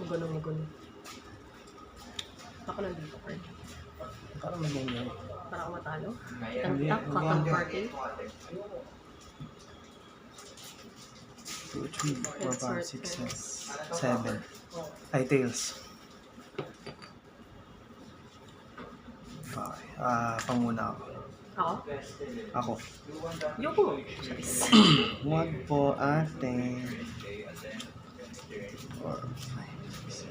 Magulo. Ako nandito, Fred. Parang mag-ganyan. Para ako matalo. Hindi, Tantak, cotton party. 2, 3, 4, 5, 6, 7. Ay, tails. Okay. Panguna ako. Ako? Ako. Yoko mo. Charis. Huwag po ate. 4, 5, 6.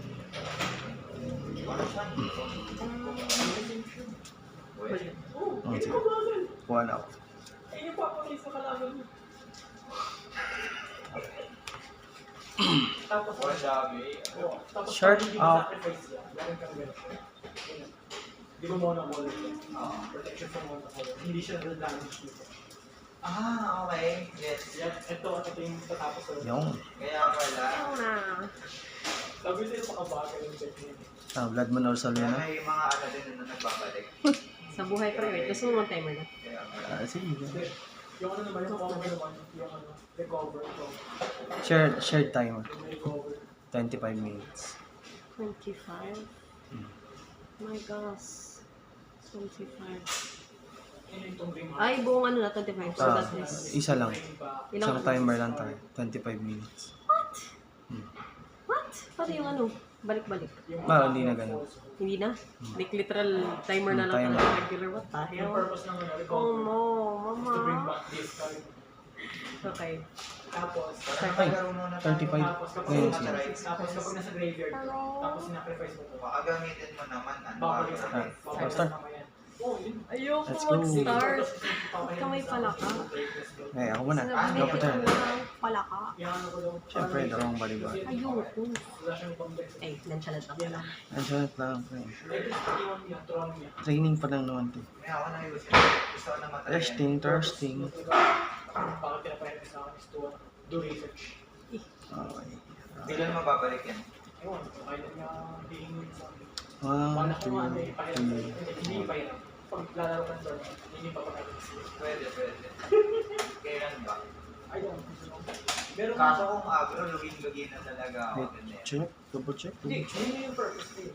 Oh, sige. One ako. Short up. Di ba mo na wall? Protection from water color. Hindi siya damage dito. Okay. Yes. Yan, ito yung tatapos ko. Yung. Kaya pala. Ayaw na. Sabi sa'yo makabagal yung technique. Blood Moon or Solena. May mga ano din na nagbabalik. Sa buhay pa rin. Gusto mo timer na? Kaya pala. Sige. Hindi. Yung ano naman, yung cover naman, yung ano, recover ito. Shared timer. Yung recover. 25 minutes. 25. My gosh. 25. Yun yung tumbling mo. Ay, buong ano na, 25. So that is... Isa lang. Ilang Isang timer lang tayo. 25 minutes. What? Paano yung ano? Balik-balik. Hindi na ganun. Hindi na? Like literal timer na lang Timer. talaga regular. What the Yung hell? purpose ng ano, Oh recover. no, To bring mama. back this card. Okay. Tapos, Naglaro muna tayo. 35. tapos kapag Ngayon, nasa sige. right, tapos kapag nasa graveyard, Hello? tapos sinacrifice mo ito. Baka gamitin mo naman. Ano Babalik sa ba? babalik start. sa mamaya. Oh, yun. Ayoko Let's go. mag-start. Kamay pala ka. Okay, ako muna. Sinabi Go po ko tayo. lang pala ka. Yan ano ko daw. Siyempre, dalawang balibar. Ayoko. Wala siyang complex. Eh, nonchalant lang pala. Nandiyan lang. pre. Iwan niya, turuan niya. Training pa lang naman to. May ako na ayusin. Gusto ko na matry. Thirsting. Bakit pinapahinag sa akin is to do research. Okay. Kailan mababalik yan? Ewan, kailan niya hihingin sa akin. 1, Wala ko ano, 2, ipahiram. Hindi pa yan. Pag lalaro ka ng tournament, hindi pa pag-alis. Pwede. Kailan ba? I don't know. Meron Kaso kung agro, lugin-lugin na talaga ako. Wait, check. Double check. Hindi, yun yung purpose ko eh.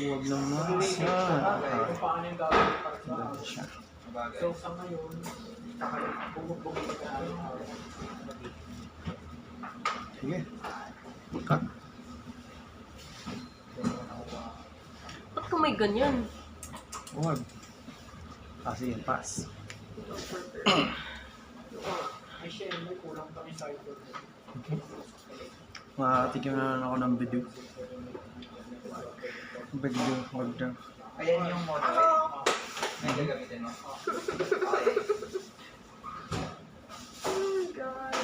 Huwag lang Mag-research ka bagay nasa. kung paano yung gagawin para sa Ganda siya. Bagay. So sa ngayon, bumubog ka Sige. Cut. Ba't ka may ganyan? Huwag. Kasi yun, pass. Ay siya, may kulang pa yung side door. Makakatikim na lang ako ng video. Video. Ayan yung monorail. May gagamitin mo. Okay. Oh my God.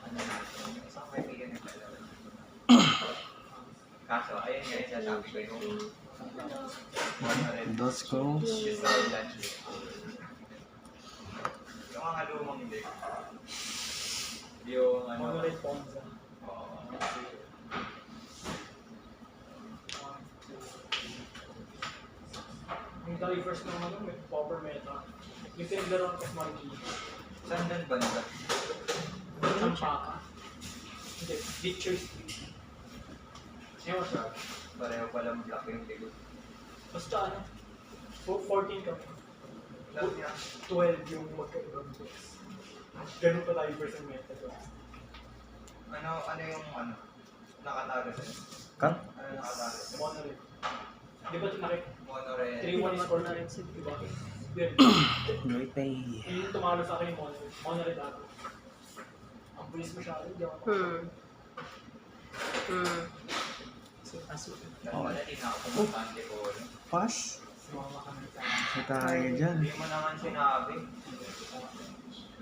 Ano na? Isang kaibigan yung dalawa. Kaso, ayun nga yung sasabi ko yung monorail. Dos goals. Just sa lunch. Yung mga lumang deck. Yung ano. Monorail Ponza. Oo. Yung diverse ng ano, may proper meta. Yung pinaglaro ng F1G. Saan doon banda? Ang paka. Hindi, Ditcher Street. Ewan siya. Pareho palang block yung tigot. Basta ano, 14 kami. Love niya. 12 yung magkaibang books. Ganun pa diverse ang meta ko. Ano yung ano? Nakatalo sa'yo? Cut. Ano nakatalo sa'yo? Monorail. Di ba ito nakik? Monorail. 3-1 score na rin. si Diba? Yun. Great pay. Yung tumalo sa akin yung Monorail. Monorail ako. Ang buwis masyado. Di ako. Paso. Wala din ako kumukante ko. Pass. Sumama kami sa Sa tayo dyan. Hindi mo naman sinabi.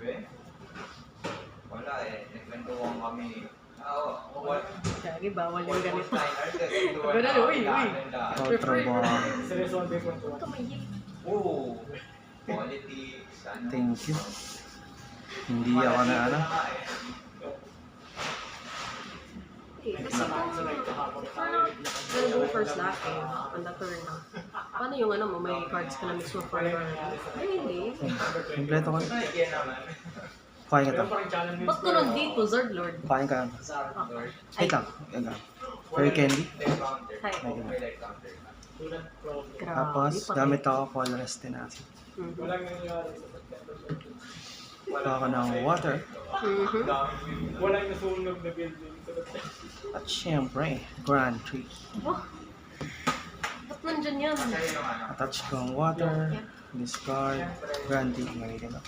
Weh? Wala eh. Nagkwentuhan kami. Oo. Lagi bawal yung ganito. Ganun, uy. Kontrabaho. seryoso ang day 21. Tumayik. Oo. Politics. Ano. Thank you. Hindi ako na ano. Eh, kasi Samahan sa night kahapon. ano go first lahat eh. On the turn na. Paano yung ano mo, may cards ka na mismo for your... Ay, hindi. Kompleto ka. Ay, kaya naman. Kuhain ka Meron to. pa rin challenge. Ba't ko nandito, Zard Lord? Kuhain ka. Lord. Wait lang. Wait lang. Fairy candy. Hi. Tulad problem. Grabe. Tapos, patay. gamit ako colorless tenacity. Mhm. Walang nangyayari sa September. Ito ako ng water. Mhm. Walang nasunog na building sa September. At syempre, Grand Tree. Oh. Ba't nandyan yan? Attach ko ang water. Discard. Grand Tree. Ngayon na.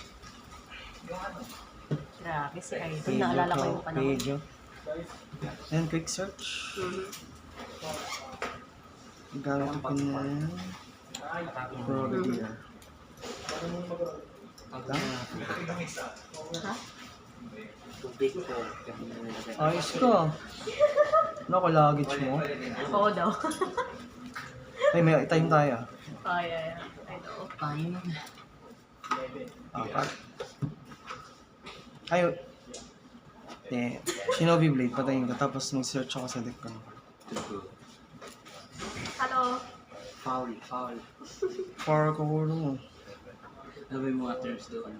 Grabe si Idol. Naalala ko yung panahon. Page. And quick search. Mhm. Gamit ko na Brogadier. Ha? Tubig ko. Ayos ka. Naku, luggage mo. Oo daw. Ay, may time tayo. Oh, yeah. I know. Fine. Apat. Ay, Shinobi Blade, patayin ko. Tapos mag-search ako sa deck ko. Hello. Foul. Foul. Para ko mo. Ano ba yung mga terms doon?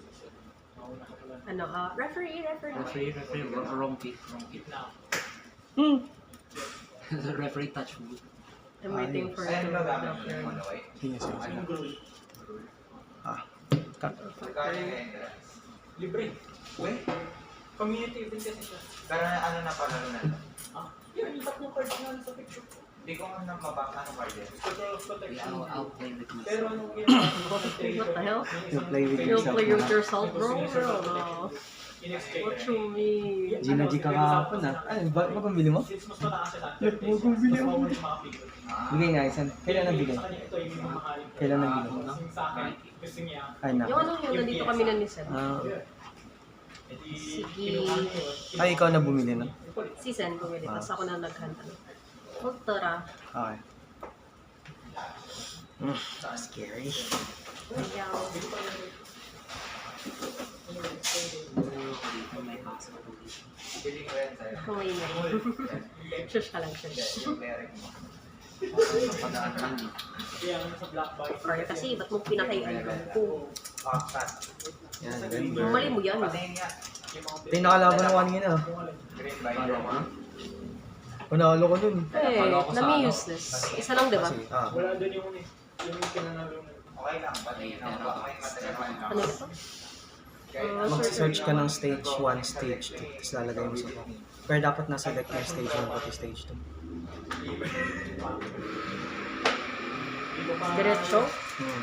Ano, referee. Referee. Wrong pick. Referee touch me. I'm waiting for it to return. Sige, sige, sige. Cut. Libre. Community event kasi siya. Pero ano na pala na? Yung ipat ng cards na sa picture. Hindi ko nga mabaka ng card yan. Control of protection. I'll play with Pero myself. anong ginawa? What the hell? You play with You'll yourself. play with na. yourself, bro? No. What you mean? Gina G ka kahapon Ano, ba pambili mo? Since mas mataas siya lahat. Huwag kong bili mo. Mas mga figure. Bigay nga, isan. Kailan nabigay? Sa kanya ito yung mamahalin. Kailan nabigay? Yung sa akin, gusto niya. Ay, na. Yung ano yung nandito kami na ni Seb. Sige. Ay, ikaw na bumili na? Si Sen bumili, tapos ako na naghanda. Ultra. Okay. Scary. Ayaw. Dito may pasok. Bili ko yan sa'yo. Kumain na rin. Shush ka lang, shush. Yung pera mo. Padaan lang. Kaya ano sa black box. Or kasi, ba't mo pinakailan ko? Pakkat. Yan. Mali mo yan. Patayin nga. Pinakalaban ko kanina. Green by Palo ka? Panalo ko dun. Eh, nami useless. Isa lang, di ba? Kasi, Wala doon yung pinanalo na. Okay lang. Patayin na. Baka may matalaman na. Ano ito? mag-search ka ng stage 1, stage 2. Tapos lalagay mo sa book. Pero dapat nasa deck yung stage 1 pati stage 2. Diretso? Hmm.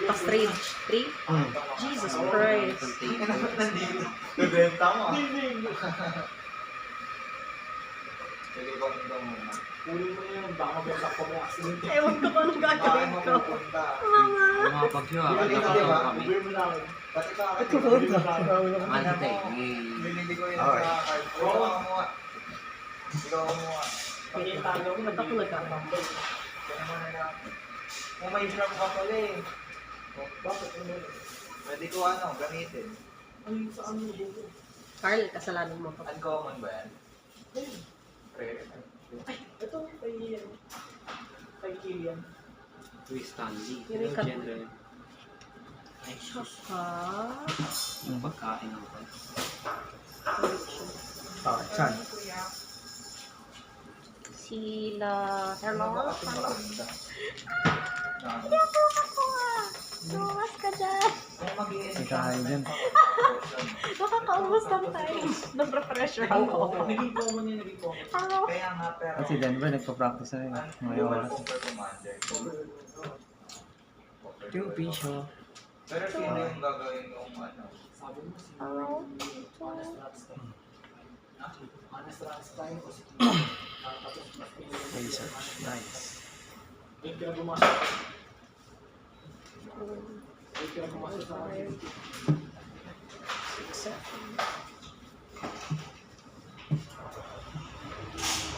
Pa stage 3? Hmm. Jesus Christ. Bebenta mo. Sige ko nito muna. Uling mo na yun, baka mabenta ko may accident. Ewan ko pa anong Baka gagawin ko. mapupunta. Mama! Ang mga bagyo ah. Bili ko, Nagkakaroon diba? kami. Uling mo lang. Pati sa akin. Ante. Binili ko yun Okay. sa card. Ikaw ang kumuha. Ikaw ang kumuha. Pagkitago mo, Ba't ako nagkakambal? Kaya mo na lang. Kung may drum ka pala eh. Bakit? Ano yun? Pwede ko ano, gamitin. Ano yung sa ano yun? Carl, kasalanan mo to. Uncommon ba yan? Rare. Ito, kay Killian. Twist Stanley. Yun yung kat- Gender. Ay, sus. Ha? Yung pagkain ng pan. Okay, saan? Sila... Hello? Ano? Lumas ka dyan! Kung mag-i-end May tayo dyan. Nakakaubos ng time. Nag-refresher ako. Naging common yun, naging common. Hello? Kaya nga pero... At si Denver nagpa-practice na rin. Ngayon wala. Super Commander. 2 piso. Pero sino yung gagawin kong ano? Sabi mo si Hello? Honest Rats tayo. Honest Rats tayo o si tapos mas pinili. Research. Nice. Wait ka na bumasok. Wait ka na bumasok sa akin.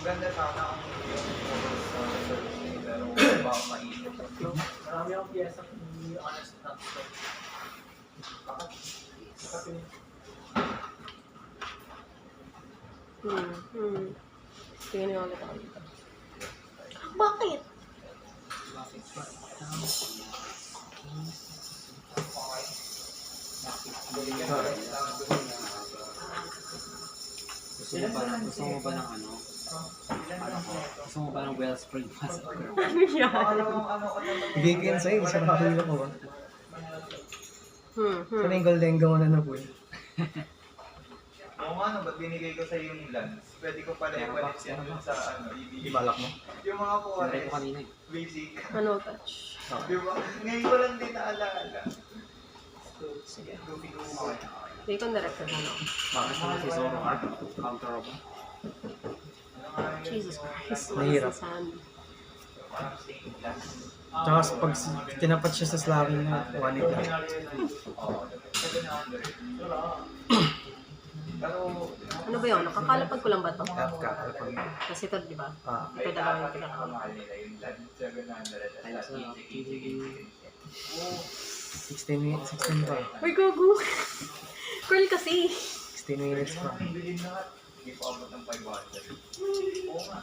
Maganda sana kung yung pero baka mainit. Marami akong piyesa ni Honest Rats tayo. Bakit? Tingnan niyo ulit ako dito. Bakit? Gusto mo ba ng ano? Gusto mo ba ng wellspring pasok? Ano yan? Bigay ko yan sa'yo, sa kakilo ko ba? Sana yung golden gawa na po eh. Oo nga, no, ba't binigay ko sa'yo yung lens? Pwede ko pala i-balik yan dun sa ibigay. Balak mo? Yung mga Sinari ko forest, kanina eh. basic. Ano touch? Di ba? Ngayon ko lang din naalala. Sige. Dupi-dupi. Hindi ko directed na no. Bakit mo si Zoro Art? Counter ako. Jesus Christ. Mahirap. Sa sand. Parang stained glass. Tsaka pag tinapat siya sa slamming na, 1 lang. Oo, 700. Pero, Ano ba yun? Nakakalapag ko lang ba ito? At kakalapag. Kasi ito, di ba? Ah, Ito dalawa yung pinaka. mahal nila yung lens, 700. Ayos na. 16 minutes, 16 pa. Uy, gogo! Curl kasi! 16 minutes pa. Bilhin lahat. Hindi po abot ng 500. Oo nga.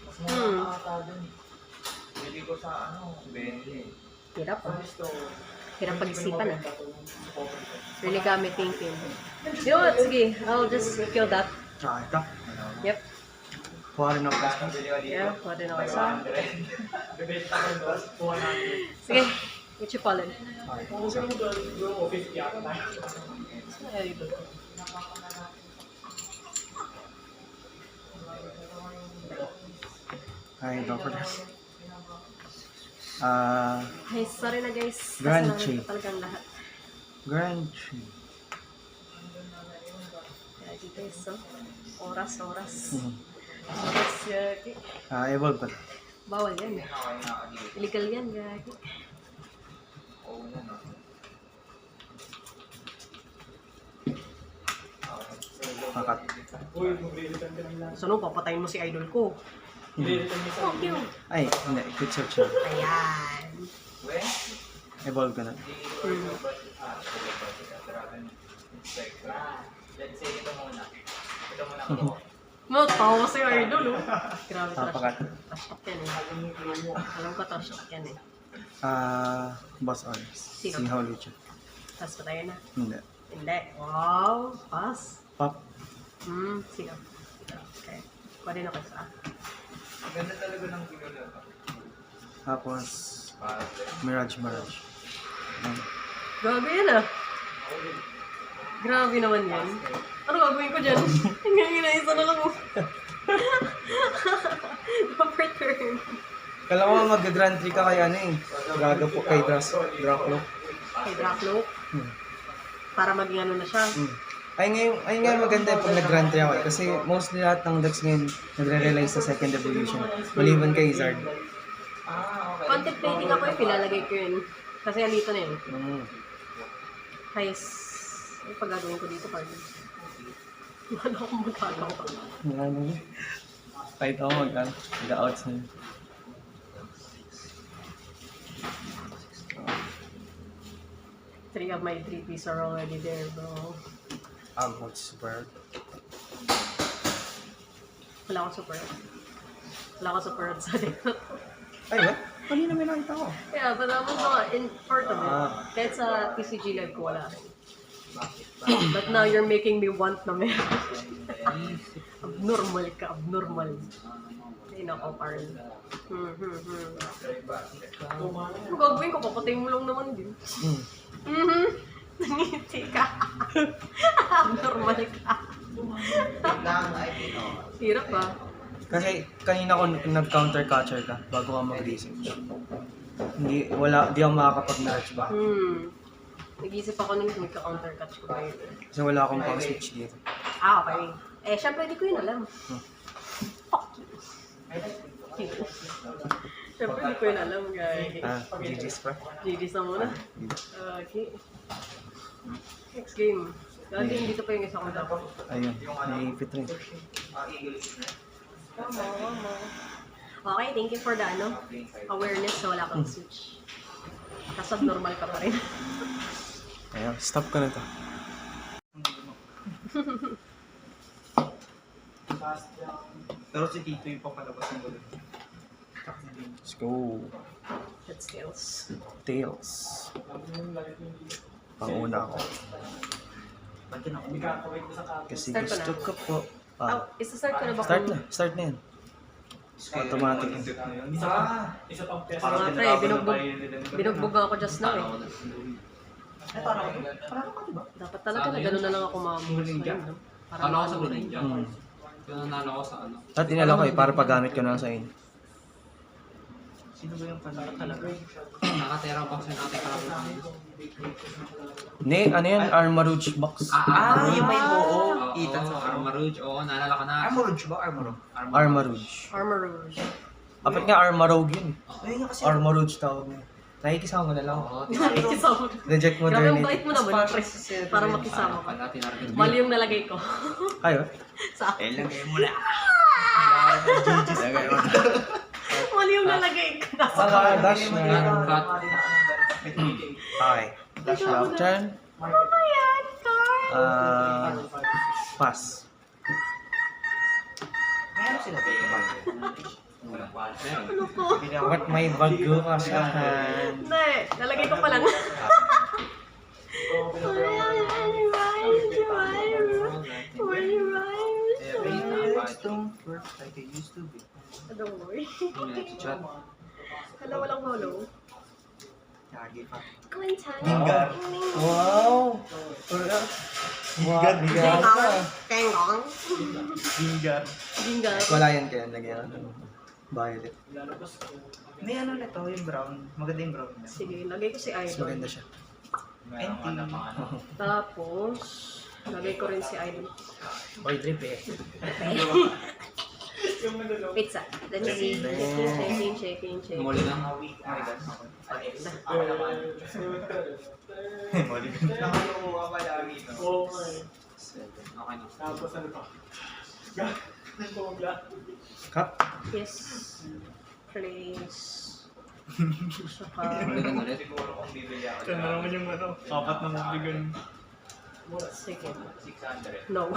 Mas mura na ata dun. Bili ko sa ano, 20. Hirap ah. Hirap pag-isipan ah. Really got me thinking. You know what? Sige, I'll just kill that. Tsaka ito. Yep. Kuha rin ako. Bili ka dito. Yeah, pwede na ako isa. 500. Bibenta ko yung 400. Sige, what you call it? Ay, ito. Ay, go for that. Ay, sorry na guys. Grand Kasalanan Chi. ko talagang lahat. Grand Tree. Kaya di guys, so. Oras. Oras, yagi. Evolve pa. Bawal yan. Illegal yan, gagi. Oo na, no? Kakat. So, no, papatayin mo si idol ko. Fuck you. Ay, hindi. Quick search na. Ayan. Evolve ka na. Let's say, ito muna. Ito muna ako. No, tawa si idol, oh. Grabe, Papakat. trash talk yan eh. Alam ko trash talk yan eh. Boss Oris. Si Sino? Howlucha. Tapos patayin na. Hindi. Hindi. Wow. Pass. Pop. Sino? Okay. Pwede na ko sa. Ang ganda talaga ng gulo. Tapos, Mirage. Grabe yan ah. Grabe naman yan. Ano gagawin ko dyan? Hanggang inaisa na lang mo. Upper turn. Kala mo mag-Grand Prix ka kay ano eh. Gaga po kay Draclo. Kay Draclo. Para maging ano na siya. Ay ngayon maganda pag nag-Grand Prix ako eh. Kasi mostly lahat ng decks ngayon nagre-rely sa second evolution. Maliban kay Zard. Contemplating ako yung pilalagay ko yun. Kasi andito na yun. Guys, ano pag gagawin ko dito, pardon? Wala akong magagawa. Ano? Kahit ako mag-outs na yun. Three of my 3Ps are already there, bro. Super. Wala akong super. Wala akong super sa dito. Ay, what? Kanina may nakita ko. Yeah, but that was not in part of it. Kahit sa PCG live ko wala rin. But now you're making me want na meron. Abnormal ka, abnormal. Ay nako, Parl. Ano gagawin ko? Papatayin mo lang naman din. Nangiti ka. Abnormal ka. Hirap ba? Kasi kanina ko nag-counter catcher ka bago ka mag-research. Di ako makakapag-match ba? Nag-iisip ako nung magka-counter catch ko ba yun. Kasi wala akong pang-switch dito. Okay. Eh, syempre di ko yun alam. Fuck you. Syempre di ko yun alam, guys. GG's pa. GG's na muna. Okay. Next game. Dahil dito pa yung isa kong dapat. Ayun, may fit rin. Okay, thank you for the awareness na wala kang switch. Tapos abnormal ka pa rin. Ayun, stop ko na to. Pero si Tito yung papalabas ng gulo. Let's go. That's skills. Tails. Panguna ako. Kasi Start ko na. gusto ko po Isa-start ko na ba? Start na yan. Automatic yan. Mga pre, binugbog ako just now eh. Dapat talaga na gano'n na lang ako mamuhos ngayon, no? Para Kala ko sa mamuhay. Greninja. Kaya nanalo ko sa ano. At inala ko para paggamit ko na lang sa inyo. Sino ba yung panalo talaga? Nakatera box yung ate karabot. Hindi, ano yan? Armarouge box. Yung may oo. Itan sa Armarouge. Oo, naalala ko na. Armorage ba? Armorage? Armarouge. Armor Rouge. Apat nga Armarouge yun. Ayun nga kasi. Armarouge tawag niya. Nakikisama mo na lang. Oo, Nakikisama ko. Reject Grabe, ang modernity. bait mo naman, pre. Para makisama ko. Pag tinarget. Mali yung nalagay ko. Ayo. Sa akin. Lagay mo na. Mali yung nalagay ko. Nasa Mga dash na. Cut. Okay. Dash na. Turn. Ano ba yan, Carl? Pass. Meron sila dito ba? Ano po? Ba't may bago ka sa hand? Hindi, nalagay ko pa lang. Don't work like I used to be. Don't worry. Chat. Hala, walang hollow. Lagi pa. Quintan. Gingar. Wow! Gingar, gingar. Kengong. Gingar. Gingar. Wala yan kaya lagyan ng violet. May ano na to, yung brown. Maganda yung brown niya. Sige, lagay ko si Mas Idol. maganda siya. Tapos, lagay ko rin si Idol. Oy, drip eh. Pizza. Let's see. Shaking. Muli na. Okay na. Cup? Yes. Place. Saka, Muli na ulit. Ito na naman yung ano, kapat na mabigan. sige. No.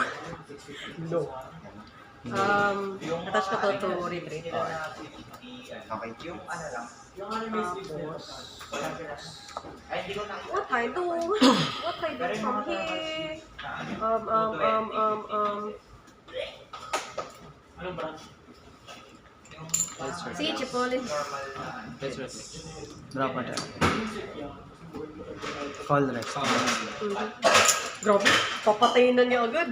No. Attach ko to retreat. Okay. Yung ano lang. Tapos, Ay, hindi ko na. what I do? What I do from here? Si Chipotle. Let's reflect. Drop at that. Call rest. Grabe, papatayin na niya agad.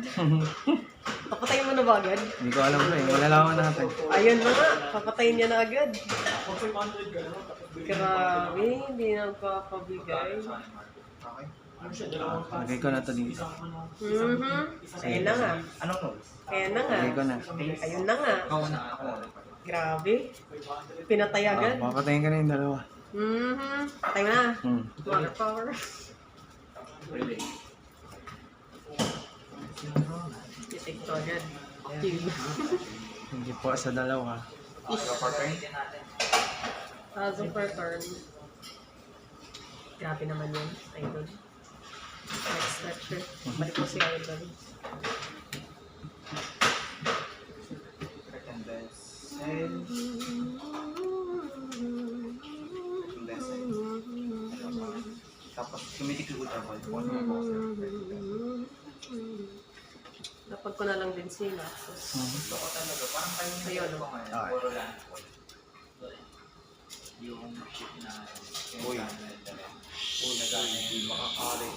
Papatayin mo na ba agad? Hindi ko alam eh. Malalaman natin. Ayun na nga, papatayin niya na agad. Grabe, hindi nagpapabigay. Lagay ko na to dito. Ayun na nga. Anong notes? Ayun na nga. Lagay ko na. Ayun na nga. Ako na. Grabe. Pinatay agad. Papatayin ka na yung dalawa. Patay mo na. Hmm. Water power. Relay. Titik to agad. Active. Hindi po sa dalawa. Puzzle per turn. Grabe naman yun. Idol. Next lecture. Balik mo si Idol. Tapos, tumitik yung ultra ball. Napag ko na lang din sila. Tapos, ayun. No? Yung ship na Uy. Uy, hindi makakari.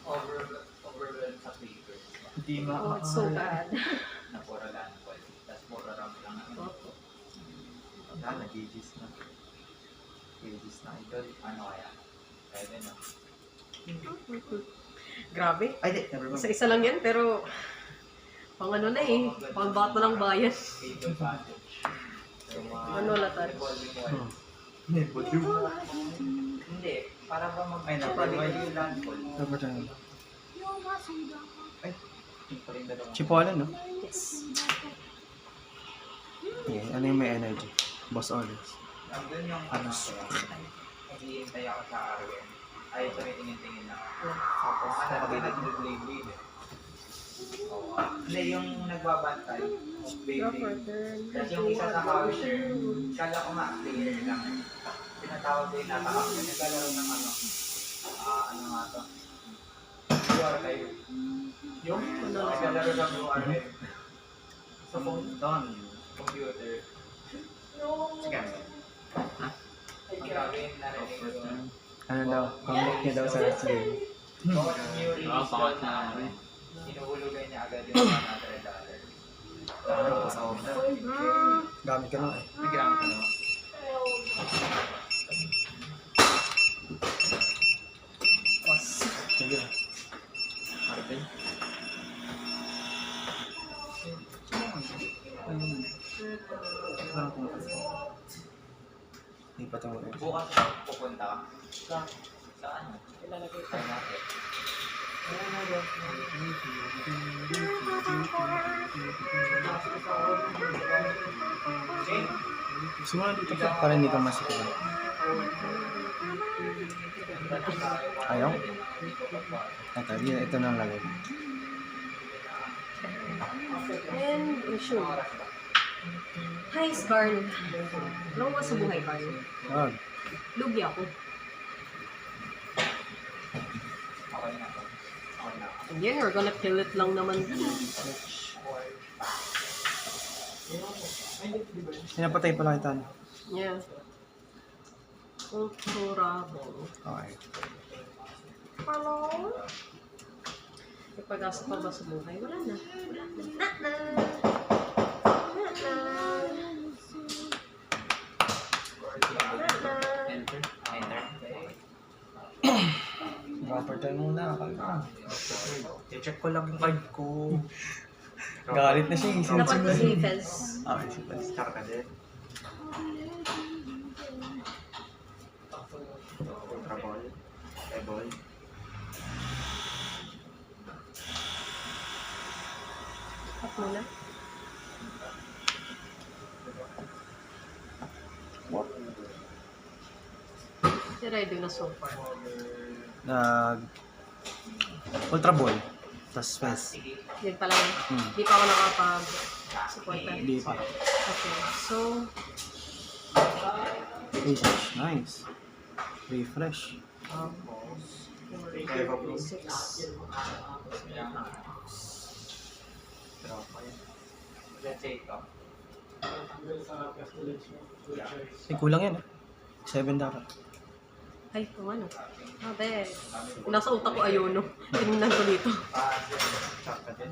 Overwhelmed sa paper. Hindi Oh, it's so bad. Na pura landfall. Tapos pura ramp lang. Opo. Nag-gigis na. Gigis na idol. Ano kaya? Pwede na. Grabe. Ay, di. Never mind. Isa-isa lang yan, pero pang ano na eh. Pang bato ng bayan. Paper advantage. Yung mga Ano latar? revolving wall. Hindi. Para ba Ay, napalibay. yung landfall? Dapat na. Yung pa rin dalawa. Chipotle, no? Yes. Yeah, ano yung may energy? Boss orders. Nandun yung Anos. naghihintay ako sa RWM. Ay, tumitingin-tingin na ako. Tapos, sabi nag-blade eh. Hindi, yung nagbabantay. Go for Blade. turn. Tapos yung isa sa counter, kala ko nga player lang. Tinatawag ko yung nata-up. Yung naglalaro ng ano. Ano nga to? tayo. Yung? Ano lang. Naglalaro ng URL. Sa phone. Doon. Computer. Sige. Ha? Ang gagawin narinig ko. Ano daw? Connect niya daw sa game. Bawat new release Oo, pangat doon na na naman. hinuhulugan niya agad yung $100. Tapos, Gamit ka na eh. Nag-gram ka naman. Pos. Sige na. Marvel. Hindi pa ito. bukas pupunta ka. Saan? Sa market. Simula dito ka para hindi ka masikip. Ayaw? Ito na ang lagay. And, issue. Hi, Scarl. Alam mo ba sa buhay, Carl? Wag. Lugi ako. Okay na. Okay na. Again, we're gonna kill it lang naman. Pinapatay pala kita. Yeah. Kulturabo. Okay. Hello? May pag-asa pa ba sa buhay? Wala na. Wala na. Enter. Enter. Rapper tayo muna. I-check ko lang yung card ko. Galit na siya. Dapat ko si Fez. Okay, si Paz. Star ka din. Ultra ball. Ebol. At muna. What did I do na so far? Ultra Ball. Tapos Fez. Yun pala yun. Hindi pa ako nakapag-supporta. Hindi pa. Okay, so, Research. Nice. Refresh. 4, 6. Let's say ito. Eh, kulang yan eh. 7 dapat. Ay, kung ano. Abe, nasa utak ko Ayono. Tinignan ko dito. Star ka din.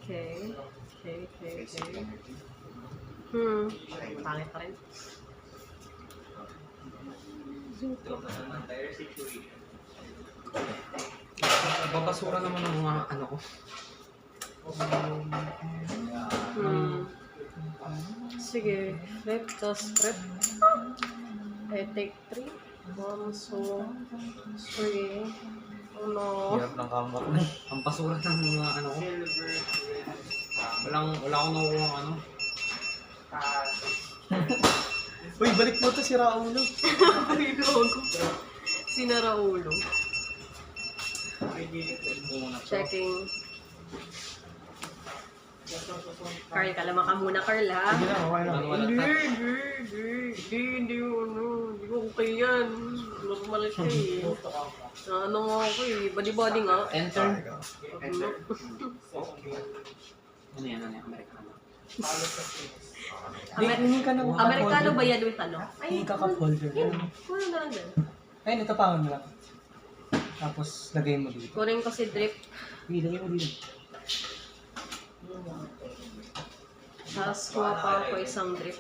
Okay. Basic energy. Pangit pa rin. Ito naman tire situation. Babasura naman ng mga ano ko. Sige, flip, just flip. I take 3. 1, 2, 3. Oh no. Hirap ng comeback na. Ang basura ng mga ano ko. Wala akong nakukuha ng ano. Uy, balik mo to si Raulo. Ay, logo. Sinara ulo. Checking. Carl, kalama ka muna, Carl, ha? Sige na, okay na. Hindi, hindi ko okay yan. Normal siya eh. Ano nga ako eh, body-body nga. Enter. Enter. Ano yan, Amerikano. Hindi ka na Amerikano ba yan with ano? Hindi ka cup holder. Yun, kunin na lang din. Ayun, ito pa mo lang. Tapos, lagay mo dito. Kunin ko si Drip. Sige, lagay mo dito. Tapos kuha pa ako isang Drip.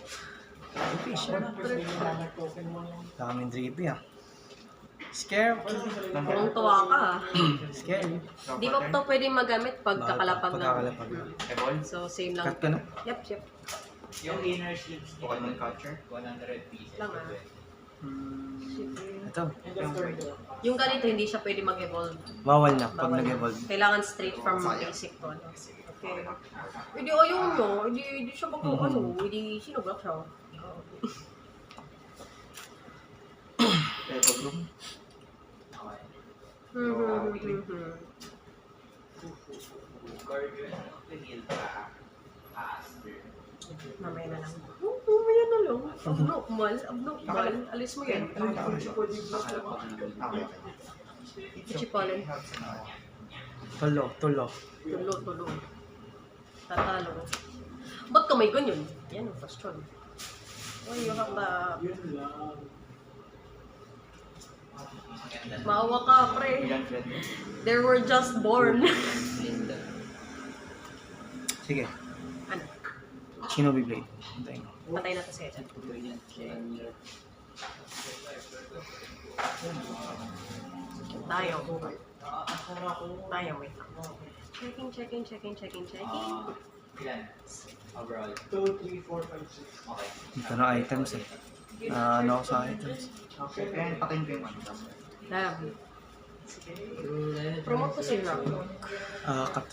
Daming drippy ah. Scare. Kung tuwa ka ah. Scary. Di ba ito pwede magamit pag kakalapag lang? Pagkakalapag lang. Ebol. So, same lang. Cut ka na? Yep. Yung inner sleeves Pokemon catcher. 100 pieces. Lang ah. Ito. Yung ganito, hindi siya pwede mag-evolve. Bawal na pag Bawal. nag-evolve. Kailangan straight from basic to. Okay. Hindi ayun no. Hindi siya ano. Hindi sinugak siya. Ebol room. Heal ka. Faster. Mamaya na lang. Mamaya na lang. Abnormal. Alis mo yan. Okay. Ichipollen. Tulo. Tulo. Tatalo. Ba't kamay ganyan? Yan ang question. Why you have the... Maawa ka, pre. They were just born. Linda. Sige. Ano? Shinobi Blade. Hintayin ko. Patay na to si Eden. Tayo. Tayo, wait lang. Checking. Ilan? Overall. 2, 3, 4, 5, 6. Okay. Ito na items eh. Ano ako sa items? Okay. Kaya patayin ko yung ano. Love. Promote ko si Rock. Cut.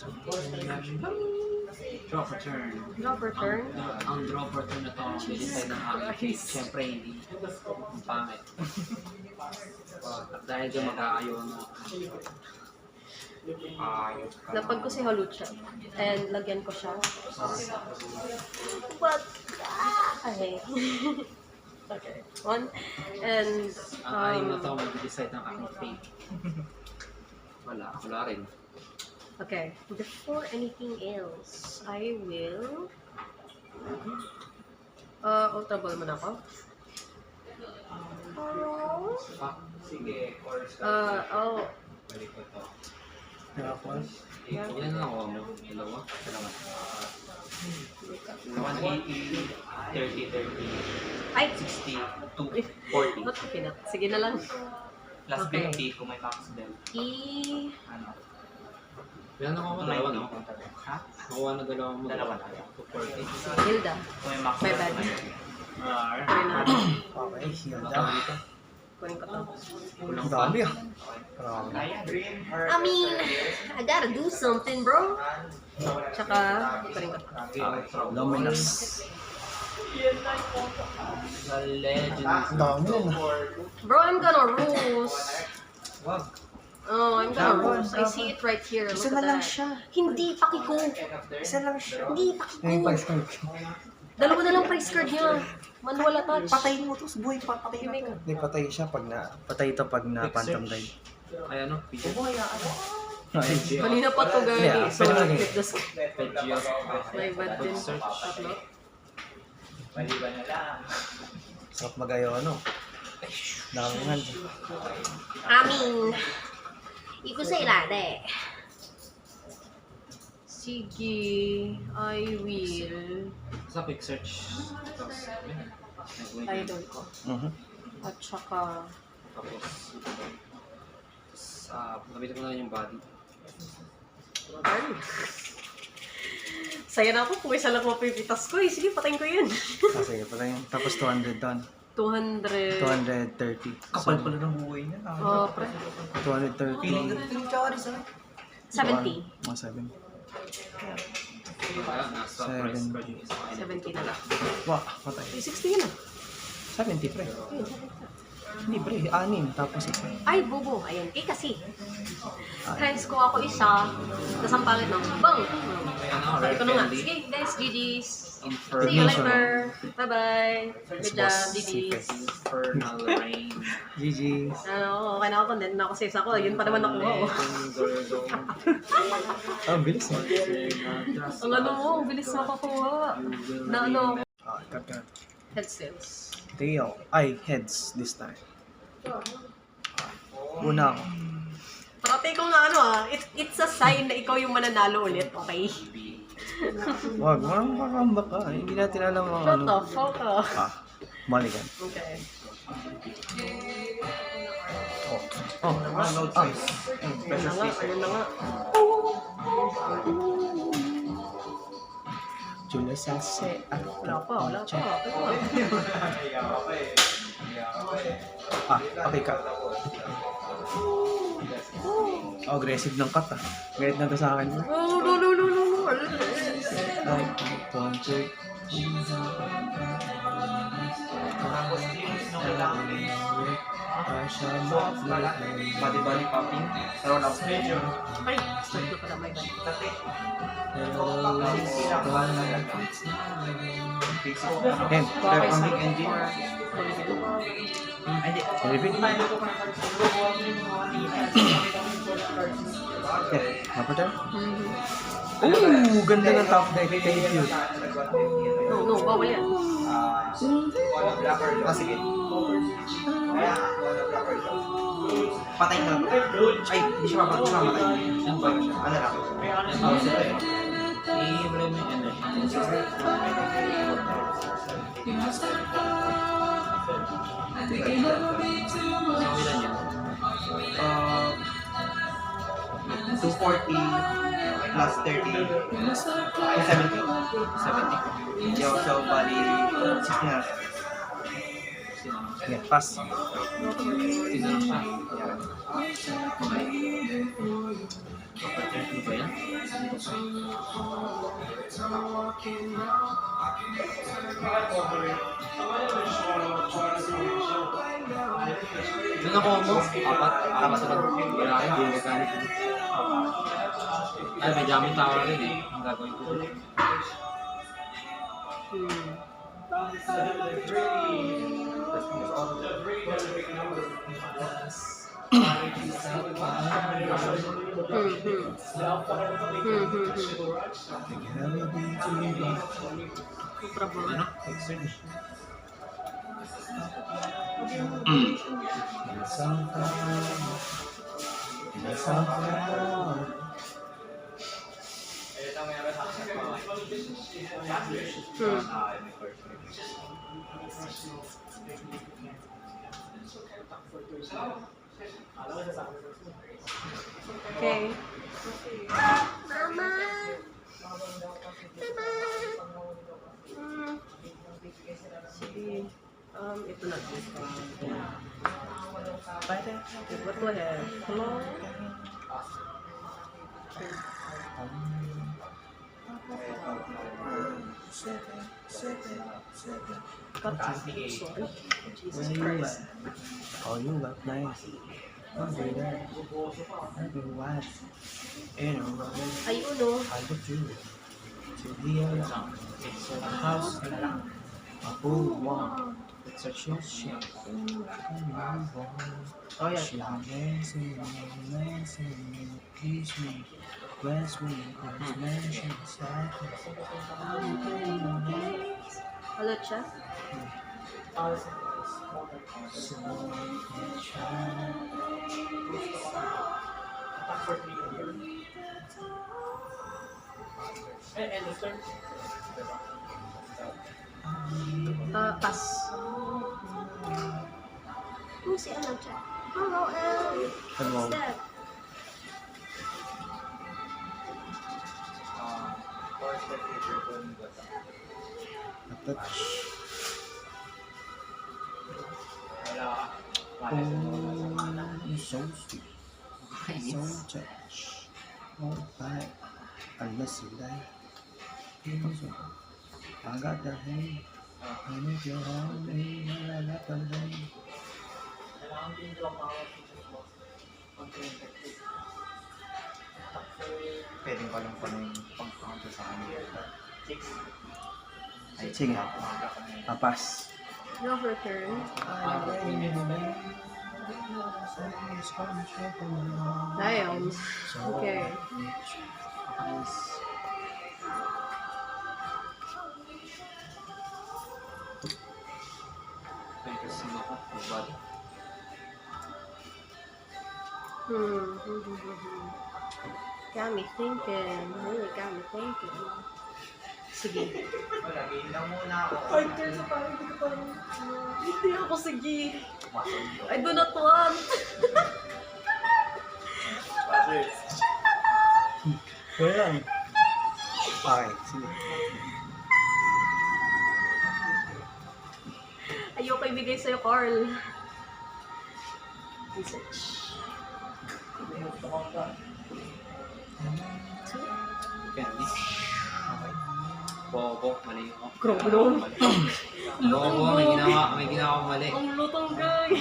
Draw for turn. Drop return. Ang draw for turn na to, decide ng aking fate. Siyempre, hindi. Ang pangit. At dahil dyan mag-aayaw na. Ayos ka. Napag ko si Halucha. And lagyan ko siya. But, okay. Okay. One. And, Ang anim na to, mag-decide ng aking fate. Wala rin. okay. Before anything else, I will... Ultra Ball muna ako. Sige, course. Balik ko to. Nakakuha. Ilan na ako mo? Dalawa? 180, 30, 30, Ay! 60, Ba't 40. ko pinat? Sige na lang. Plus Okay. 50 kung may max bell. Ano? Ilan na ako mo? Dalawa no? Ha? Nakuha na dalawa mo. Dalawa na. 240. Hilda. Kung may max My bell. bad. R. Kunin na. Okay, Hilda. Kunin ko to. Ang dami ah. Marami. Kaya, green, or... I mean, I gotta do something, bro. Tsaka, kunin ko to. Luminous. The Legends. Dami na. Bro, I'm gonna rose. Wag. Oh, I'm gonna rose. I see it right here. Look Isa at na lang that. siya. Hindi, pakiko. Isa lang siya. Hindi, Yung pakiko. price card. Dalawa na lang price card niya. Manual touch. Patayin mo to. Buhay pa. Patay na to. Hindi, patay siya pag na... Patay ito pag na phantom dive. Ay ano? PJ. Kanina pa to, Yeah, guys. So, pwede lagi. click this. Pidgeot. My bad din. Search. Tatlo. Maliban na lang. Sarap magayo ano. Nakangan. Amin. Iku sa ilade. Sige, I will. Sa quick search. Idol ko. At saka, Tapos, gamitin ko na lang yung body. Darn. Saya na ako kung isa lang mapipitas ko eh. Sige, patayin ko yun. Sige, patayin. Tapos 200 doon. 200. 230. Kapal pala ng buhay niya. Oh, pre. 230. 70. 170. Kaya nasa price card yung isa. 70 na lang. Wah, patay. 60 yun ah. 70 pre. Ayun, 70. Hindi pre, 6 tapos isa. Ay, bobo. Ayan. Eh, kasi. Friends ko ako isa. Tapos ang pangit ng bang. Ano, Sabi rare ko na nga. candy. Sige, guys. GG's. See you Infernal. later. Bye-bye. Good job, Boss. GG's. Infernal Rain. GG. Ano, okay na ako. Content na ako sa isa ko. Yun pa naman nakuha ko. Ang bilis eh. Ang ano mo, ang bilis makakuha. Na ano, Cut. head sales. Tail. Ay, heads this time. Una ako. Parati ko nga ano it's a sign na ikaw yung mananalo ulit, okay? Wag, walang kakamba ka. Hindi natin alam ang Shut ano. the fuck up. Maligan. Okay. Ayun na nga. Jula Sase. Wala pa. Okay ka. Aggressive ng cut ah. Galit na to sa akin. No. Ay, puncher. Tapos yung nung lang Body popping. Roll up. Ay, start na pala, my God. Tate. Hey, Okay, ang so, big engine. for- Hindi. Repeat. Yeah, mapatal. Mhm. Ooh, ganda ng top deck. Thank you. No, bawal yan. Sige. Kaya, patay na. Ay, hindi siya mamatay. Ano lang? I-relay mo yung energy. Ilan yan? 240 plus 30 270. 70. Yo, so bali 16 na. Yeah, pass. Sino lang siya? Okay. Ano ba yan? Doon ako mo? Apat? Apat lang. Wala rin, hindi mechanic. Ay, may jamming tower rin eh. Ang gagawin ko. Ano? Okay. Mama! Sige. Ito na. What do I have? Hello? Cut. Sorry. Jesus Christ. Oh, you look nice. Oh, there. Everyone. In a row. Ayun o. I would do it. To the other. It's a house. A full one. It's a short shot. Oh, yeah. She dancing, please me. West me, where's mansion, Hello, Chef. Pass. Who's si ano, Chef? Hello, Elle. Hello. What's that? A touch. Oh, you're so sweet. So touch. Oh, bye. Unless you like. I got the hang. And if you're hungry, I got the hang. Pwedeng pa lang pa yung pang-counter sa kanila. Ay, Sige. Papas. Your turn. Damn. Okay. Kasi ako, body. Got me thinking. Really got me thinking. Sige. Wala, game lang muna ako. Hindi ako sige. I do not want. Wala lang. Okay, sige. Ayoko ibigay sa'yo, Carl. Research. Candy. Okay. Bobo, mali ako. Kroblo. Bobo, may ginawa akong mali. Ang lutong, guys.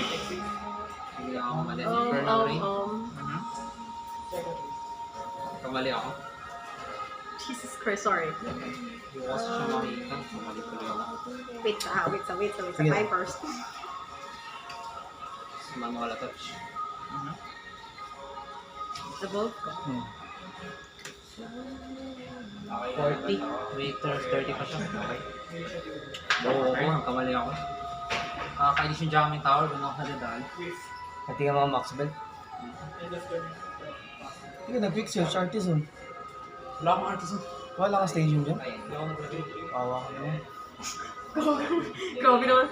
Hindi ako mali. Infernal Rain. Kamali ako. Jesus Christ, sorry. Hindi ko kasi siya makita. Kamali tuloy ako. Wait, wait. Sige. Time first. Manual touch. Above ko. 40. May 30 pa siya. Okay. Oo, kamali ako. Kakainis yung Jamming Tower, doon ako nadadaan. Pati nga mga Max Bell. Hindi, nag-quick search artisan. Wala akong artisan. Wala kang stadium dyan? Hindi ako nag-review. Kawa ka naman. Grabe naman.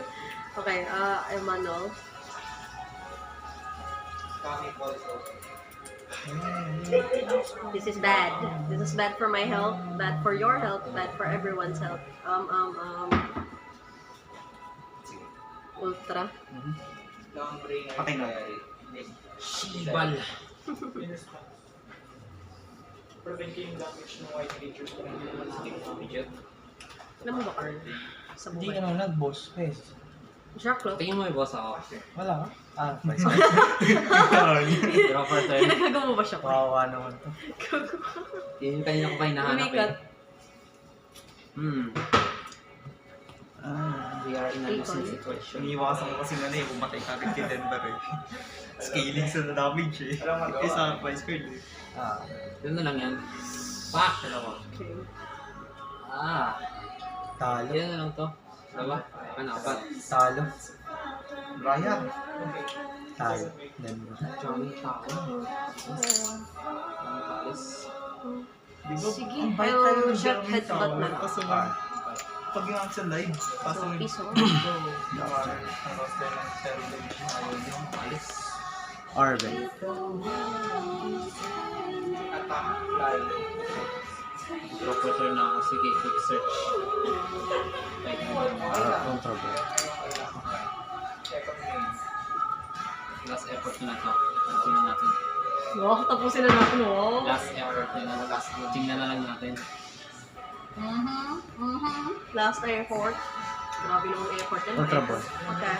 Okay, Emmanuel. This is bad. This is bad for my health, bad for your health, bad for everyone's health. Ultra. Patay na. Shibal. Preventing damage ng white creatures kung hindi naman sila. Alam mo ba, Carl? Sa Hindi ka buhay. naman nag-boss. Yes. Jack, look. Tingin mo may boss ako. Wala ka? Sorry. Draw for turn. Nagagawa mo ba siya? Kawawa naman to. Yun yung kanina ko pa hinahanap Umikat. We are in a losing situation. Iniiwasan ko kasi na eh, bumatay ka agad kay Denver eh. Scaling sa damage eh. Isa pa squared eh. Yun na lang yan. Pak! Okay. Talo. Yan na lang to. Diba? Apat. Talo. Brian. Talo. Denver. Jamming Tower. Sige, I'll check headbutt na lang. Kaso pag yung action live, kaso yung Piso. roster ng 10 damage na ayaw nyo. Alis. Arben. Attack live. Draw for turn na ako. Sige, quick search. Contra ball. Second main. Last effort na to. Tingnan natin. Wow, tapusin na natin, wow. Last effort na last. Tingnan na lang natin. Last effort. Grabe naman ang effort yan. Contra ball. Okay.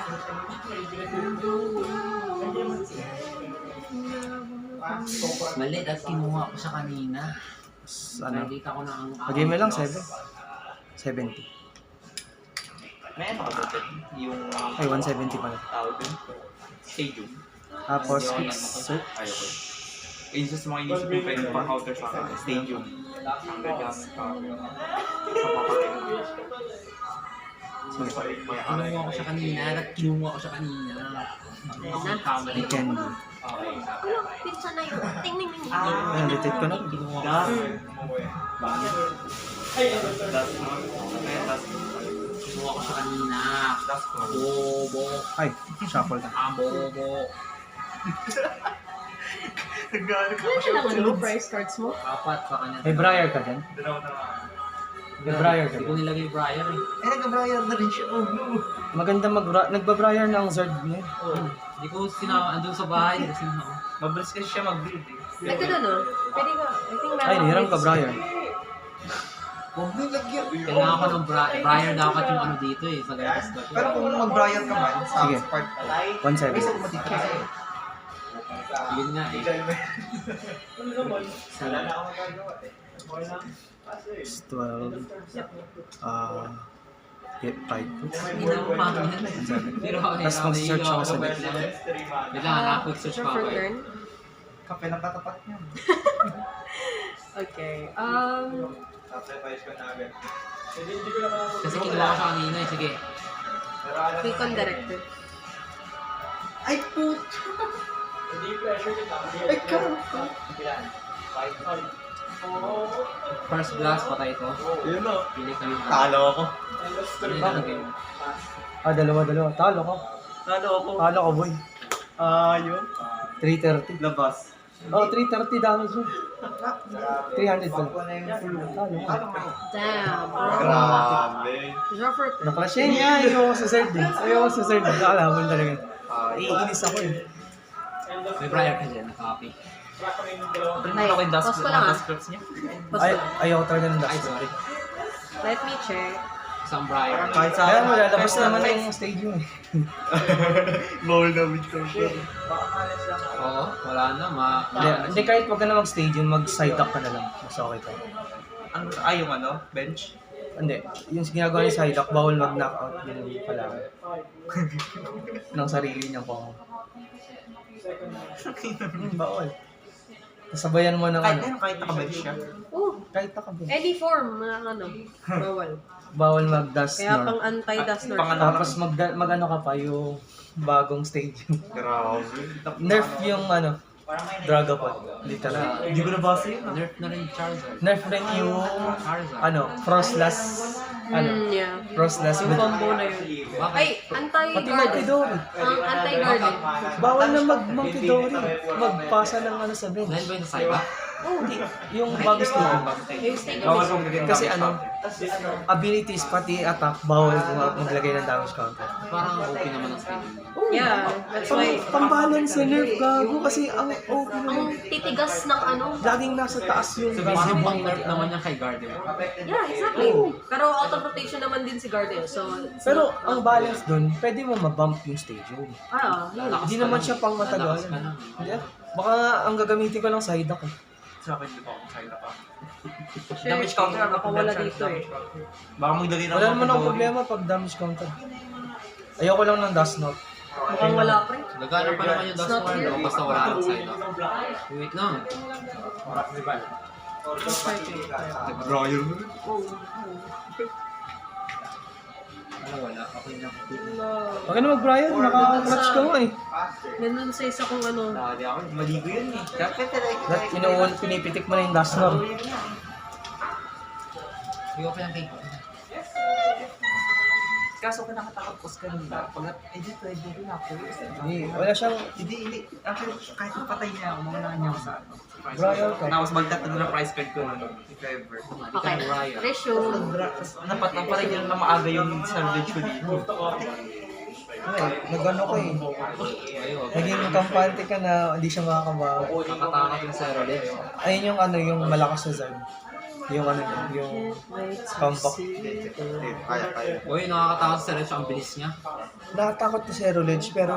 Mali, at kinuha ko siya kanina. Ano? Nakita ko na ang... Pag-game lang, 7. 70. May ano ka doon? Yung Ay, 170 pala. tawag dun? Stadium. Tapos, quick Ayoko. search. Yun just mga inisip ko pwede pa-counter sa akin. Stadium. Underground. Sa papatay mo. Kinuha ko siya kanina. Kinuha ko siya kanina. Kamali. It can be. Ano, pinsa na yun. Ting, ting, ting. Ayun, detect ko na. Kinuha ko. Kinuha ko siya kanina. Bobo. Ay, shuffle na. Bobo. Kailan lang ano, price cards mo? Apat sa kanya. May Briar ka dyan? May Briar ka Hindi ko dyan? nilagay Briar eh. nag-Brian na rin siya. Oh no. Maganda nagba-Briar na ang Zerd niya. Hindi ko sinama andun sa bahay kasi ako. Mabilis kasi siya mag-build eh. Ito doon, no? Pwede ka. I think meron. Ay, hirang ka Briar. Huwag mo lagyan. Kailangan ko ng Briar dapat yung ano dito eh. Sa Gatas Club. Pero kung mag-Brian ka man, sa Sige. part 170. isa matitira sa'yo. Yun nga eh. Wala na akong magagawa eh. 12. Get 5. Hindi na ako pangin. Pero ako Tapos mag-search ako sa wait lang. Wait lang, quick search pa For ako eh. turn. Kape ng katapat niya. Okay. Sacrifice ko na agad. Kasi kinuha ko siya kanina eh. Sige. Click on directive. Ay put! Hindi pressure kita. Ay ka! First blast, patay ito. Yun o. Pili ka yung Talo ako. Ano yung lalagay mo? Dalawa. Talo ko. Talo ako. Talo ko, boy. Yun. 330. Labas. Oh, 330 damage yun. 300 pala. Ako na yung full. Talo ko. Damn, bro. Grabe. Draw for turn. Naklash yan niya. Ayoko sa Zerd eh. Ayoko sa Zerd. Nakalaman talaga. Iinis ako eh. May Briar ka dyan, nakaka-copy. Ay, pause ko lang ah. Scripts niya. Pause Ay, ko lang. ayoko talaga ng Ay, dash. sorry. Let me check. Isang Briar. Kahit sa Kaya mo, lalabas naman na yung stadium eh. bawal na with counter. Oo, wala na. Hindi, kahit wag ka na mag-stadium, mag-side up ka na lang. Mas okay ka. Ano, yung ano? Bench? Hindi, yung ginagawa ni side up, bawal mag-knockout yung kalaban. Ng sarili niya po. Bawal. Sabayan mo ng Kahit ano. kahit naka-bench siya. Oh, Kahit nakabin. any form na ano, bawal. Bawal mag-dust Kaya nor. pang anti-dust nor. Tapos mag-ano ka pa yung bagong stadium. Grabe. Nerf yung ano, Dragapult. Literal. Hindi ko nabasa yun. Nerf na rin Charizard. Nerf rin yung Charizard. ano, Frostlass. Yeah. Frostlass. Yung combo na yun. Bakit? Ay, Pati anti-guard. Monkey Dory. Ang anti-guard. Bawal na mag-Monkey Dory. Magpasa ng ano sa bench. Dahil ba yung Saiba? Oh, Yung bagong stadium. yung stadium. Kasi ano, abilities pati attack, bawal maglagay ng damage counter. Parang okay naman ang stadium. Yeah, that's why. Pang-balance sa nerf, gago. Kasi ang OP Ang naman. titigas ng ano. Laging nasa taas yung Parang pang nerf naman yung kay Guardian. Yeah, exactly. Pero out of rotation naman din si Guardian. So, it's Pero not- ang balance dun, pwede mo mabump yung stadium. yun. Hindi naman siya pang matagal. Lalakas ka lang. Hindi ah. Baka ang gagamitin ko lang side up. Sa akin, di ba ako side up ako? Shit, Damage counter, ano? nakawala dito eh. Baka maglagay ng Wala naman akong problema pag damage counter. Ayoko lang ng dust knot. Mukhang wala pa rin. Nagana pa naman yung Dust It's not War, here. no? Basta wala nang side up. Wait lang. Royal. Ano, wala. Okay na. Okay na mag-Brian, naka-clutch ka nga eh. Ganun sa isa kong ano. Nakali ako, maligo yun eh. Dapat Pinipitik mo na yung dust knot. Hindi ko pa yung cake. Kaso ka nakatakapos ka nung pag hindi pwede rin ako. Hindi, wala siyang Hindi. Actually, kahit napatay niya ako, mawala niya ako sa ano. Brian ka. Tapos magdat na price card ko nun. If ever. Okay. Ratio. Napatay niya na maaga yung salvage ko dito. Nag-ano ko eh. Ayun. Naging kampante ka na hindi siya makakabawa. Nakatakot yung Zero Ledge. Ayun yung ano, yung malakas na Zard. Yung ano, yung compact. Kaya. Uy, nakakatakot sa Zero Ledge. Ang bilis niya. Nakatakot na Zero Ledge pero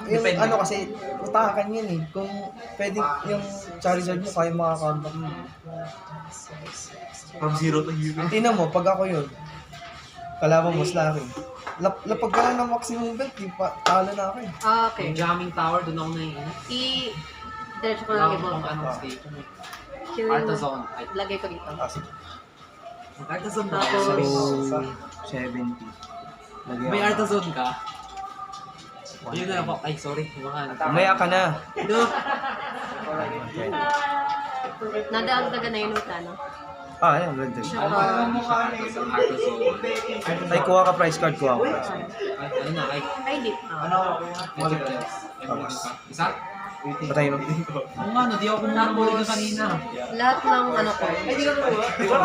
yung ano kasi utakan yun eh. Kung pwede yung Charizard mo kaya makakampact mo. From zero to hero. Tingnan mo, pag ako yun, kalaban mo slacking. Lapag ka lang ng maximum bet, talo na ako eh. Okay. Yung jamming tower, doon ako naiinit. Diretso ko lang Wala iba. akong anong station. Killing. Artazon. Ay, Lagay ko dito. Sige. Artazon ba? Tapos, 70. May Artazon ka? Yun na lang po. Ay, sorry. Mga Umaya ka na. No. nadagdagan na yun uta, no? Ayan, red din. Tsaka, Artazon. Ay, kuha ka price card, kuha ka price card. Ay, ayun na. Ay, ay, di. Magic Gems. Emerald ka. Isa? Patay mo. Oo nga, no. Di ako kumulog ka kanina. Lahat ng ano ko.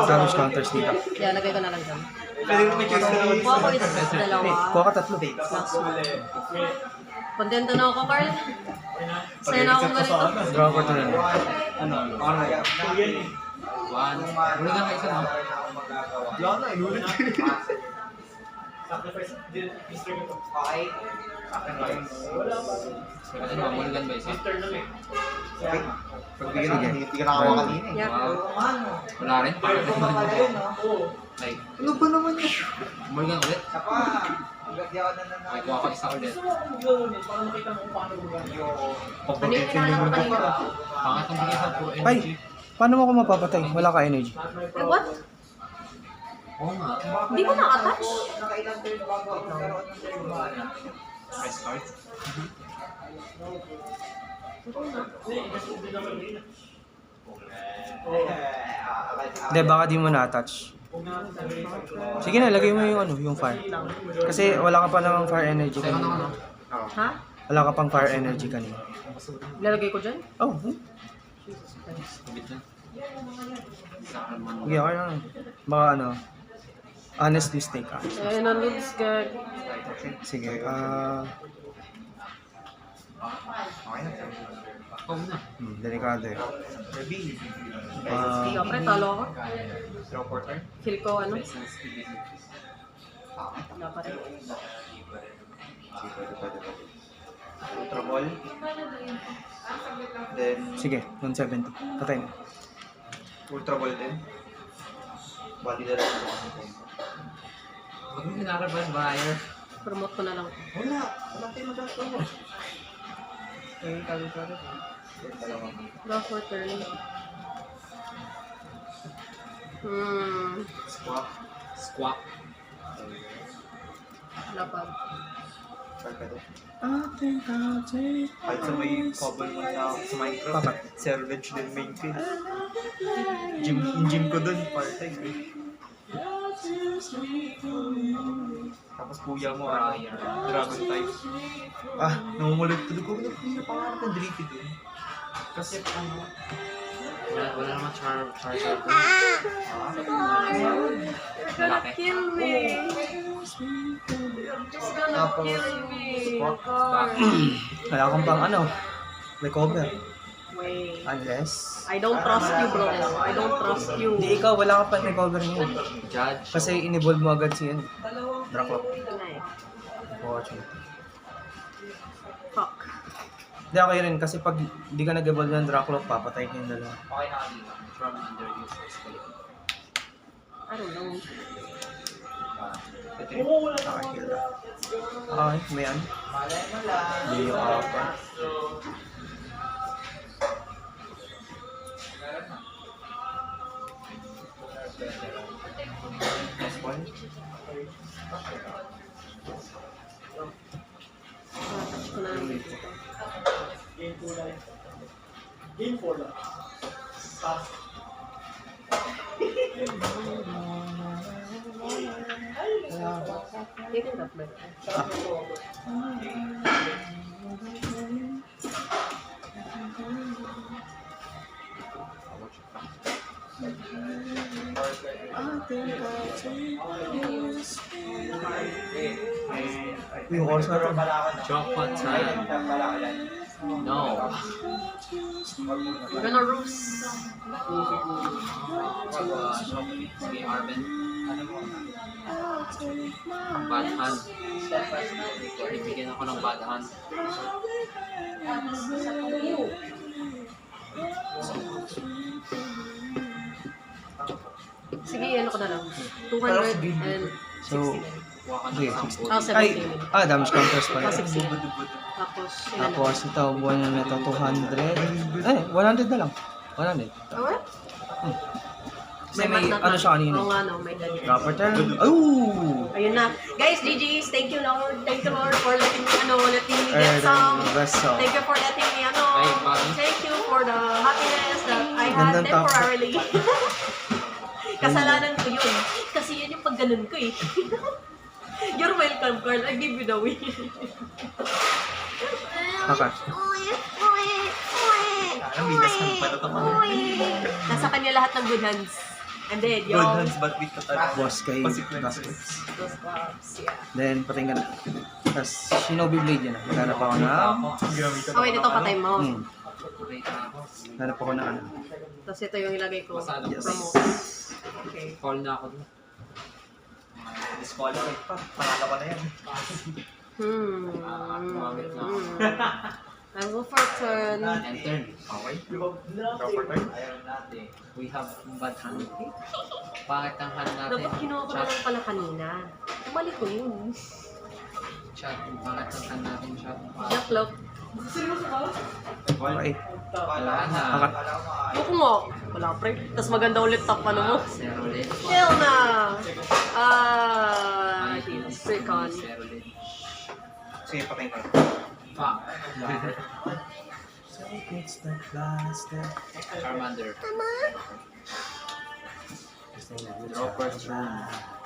Damage counters dito. Yeah, lagay ko na lang dyan. Pwede mo may choice ka naman. Kuha ko is dalawa. Kuha ka tatlo. Last one. Kontento na ako, Carl. Sa'yo na akong ganito. Draw ko ito na. One. Huli ka isa, no? Wala na, inulit. Ano ba? Huli ba isa? Pagbigyan natin, hindi ka nakawa kanina eh. Yeah. Wala rin. Parang rin naman ito. Like, Ano ba naman yun? huli ka ulit. Ay, kuha ka isa ulit. Ano yung pinala ko kanina? Pangat ang bigay sa puro Ay, energy. paano mo ako mapapatay? Wala ka energy. Eh, what? Oo nga. Hindi ko nakatouch. Press card. Hindi, baka di mo na-attach. Sige na, lagay mo yung ano, yung fire. Kasi wala ka pa namang fire energy Second ako, kanina. no? Ha? Wala ka pang fire energy kanina. Lalagay ko dyan? Oh, Kubit na. Sa Arman. sige, okay lang. Baka ano, honest mistake ah. Eh, nandun's good. Sige, Oo na. delikado eh. Siyempre, talo ako. Draw for turn. Feel ko, ano? Wala pa rin. Pwede. Ultra ball. Then, Sige, 170. Patay na. ultra ball din. Body na rin ito. Huwag mo pinakabas buyer. Promote ko na lang. Wala tayo magagawa. Eh, kali-kali. Draw for turn. Squat. Squawk. Lapag. Pagkado. I think I'll take... Kahit sa may couple mo na sa Minecraft, Papa. Zero Ledge din main field. Gym ko dun, part-time eh. Tapos kuya mo, Dragon type. Nangungulit tuloy ko. Ano pangarap ng Drippy dun? Kasi Wala naman charger ko. You're gonna kill me! You're just gonna kill me! Car. Wala kang pang ano, recover. Wait. Unless... I don't trust you, bro. I don't trust you. Hindi, ikaw, wala kang pang recover niyan. Judge. Kasi in-evolve mo agad si yan. Dracloak. Ay, Opportunity. fuck. Hindi ako rin, kasi pag hindi ka nag-evolve ng Dracloak, papatay ka yung dalawa. Okay na kanina. From under use escalate. I don't know. Nakakill na. Okay, may ano? Hindi yung apa. next one. Touch ko na lang dito. Taking that back. Yung oras na ito. Chocolate time. No. We're gonna roost. Sige, Arvin. Bad hand. Ibigyan ako ng bad hand. Sige, ano ko na lang. 200 and So, 60. Kuha ka okay, ng 60. 10. Oh, Ay, 70. damage counters pala. 60. Tapos, ilan na? Tapos ito, buwan na nito, 200. 100 na lang. 100. Oh, what? Kasi may, ano siya kanina. Oo nga, no, may dagdag. Dropper turn. Oh! Ayun na. Guys, GG's, thank you Lord. Thank you Lord for letting me, letting me get some. Vessel. Thank you for letting me, Ay, bakit? thank you for the happiness that I had Gandang top. temporarily. Kasalanan ko yun. Kasi yun yung pag ganun ko eh. You're welcome, Carl. I give you the win. Okay. Minas ng pala ito mga. Nasa kanya lahat ng good hands. And then, Good yung... hands but with the Boss kay consequences. Gaskets. Those clubs, yeah. Then, patay ka na. Tapos, Shinobi Blade yan. Hanap ako na... Oh, wait, ito patay mo. Wait na ako. Hanap ako na ano. Tapos ito yung ilagay ko. Masado Yes. Promote. Okay. Call na ako dun. Disqualified pa. Pangalawa na yan. Gumamit na ako. I'll go for turn. And turn. Okay. Dropper turn. Ayaw natin. We have bad hand. Bakit ang hand natin? Dapat kinuha ko na lang pala kanina. Mali ko yun. Shot. Bakit ang hand natin shot? Jacklock. Okay. Wala na. Buko nga. Wala pre. Tapos maganda ulit top ano mo. Zero lead. Hell na! Precon. Zero lead. Sige, patay ka. Fuck. So, it's the plastic. Charmander. Dropper turn.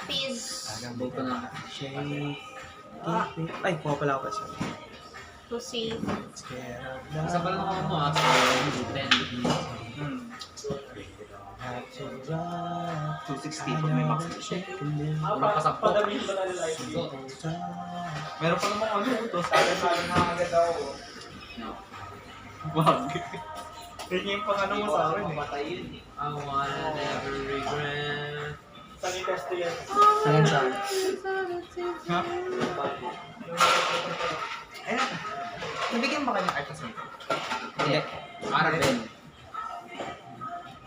Peace. Buko na. Shake. Keep it. Ay, kuha pala ako pa siya. To see. Scared of Isa pa lang ako mo ah. So, 10. have to rock. 260 pag may max. Wala pa sa pop. Meron pa namang ano. Ito sa akin na agad ako. No. Wag. Yan yung pang ano mo sa akin eh. I wanna never regret. Ayan sa Ayun. Nabigyan ba kayo ng artist nito? Hindi. Marvel.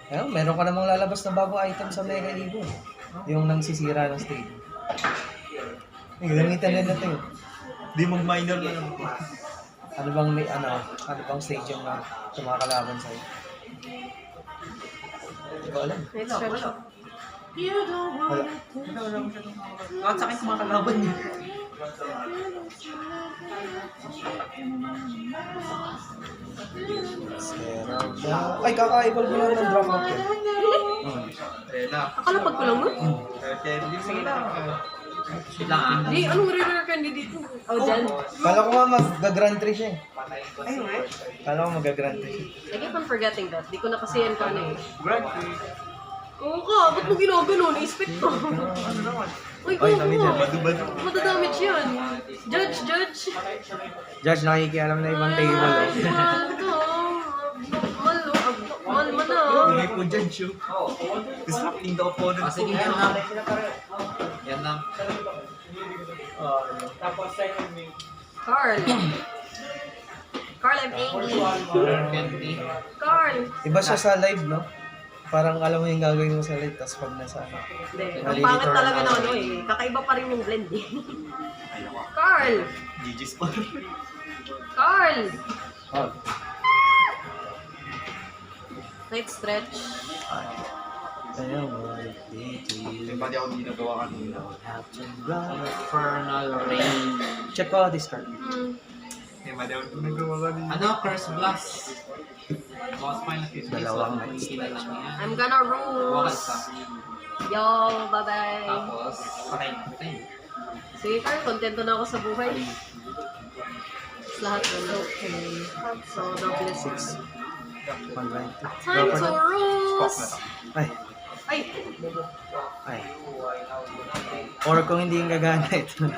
Ayun, meron ka namang lalabas na bagong item sa Mega Evo. Yung nangsisira ng stage. Ay, gamitan din natin. Di mag-minor na lang. Ano bang stage yung tumakalaban sa'yo? Hindi ko alam. Let's stretch. Wala. Kahit sa akin kumakalaban niya. Ay, kaka-evolve mo lang ng drop up yun. Akala pag ko lang nun? Sige lang. Wait lang ah. Di, anong rare candy dito? Oh, dyan. Kala ko nga mag-Grand 3 siya eh. Ayun eh. Kala ko mag-Grand 3 siya. I keep on forgetting that. Di ko na kasi yan ka na eh. Oo ka, ba't mo ginaganon? I-spit ko. Ano naman? Uy, Ay, go, kami go. dyan. Madadamage yan. Judge, judge. Judge, nakikialam na ibang table. Oh. Mal na. Hindi po dyan, show. Disrupting the opponent. Ah, sige, yan lang. Yan lang. Carl. Carl, I'm angry. Candy. Carl. Iba siya sa live, no? Parang alam mo yung gagawin mo sa live, tapos pag nasa Hindi, ang pangit talaga na ano eh. Kakaiba pa rin yung blend eh. Carl! GG's pa. Carl! Oh, Night stretch. ayun. Diba di ako ginagawa kanina? Infernal Rain. Check ko discard. Diba di ako ginagawa kanina? Ano? Curse Blast. Boss final fifth. Dalawang so, makikita lang niya. I'm gonna Bukas rose. ka. Yo, bye-bye. Tapos, Okay. okay. Sige Carl, kontento na ako sa buhay. Lahat na okay. So, double 6. 120. Time to rose! Ay, Ay! ay. Or kung hindi yung gagana ito.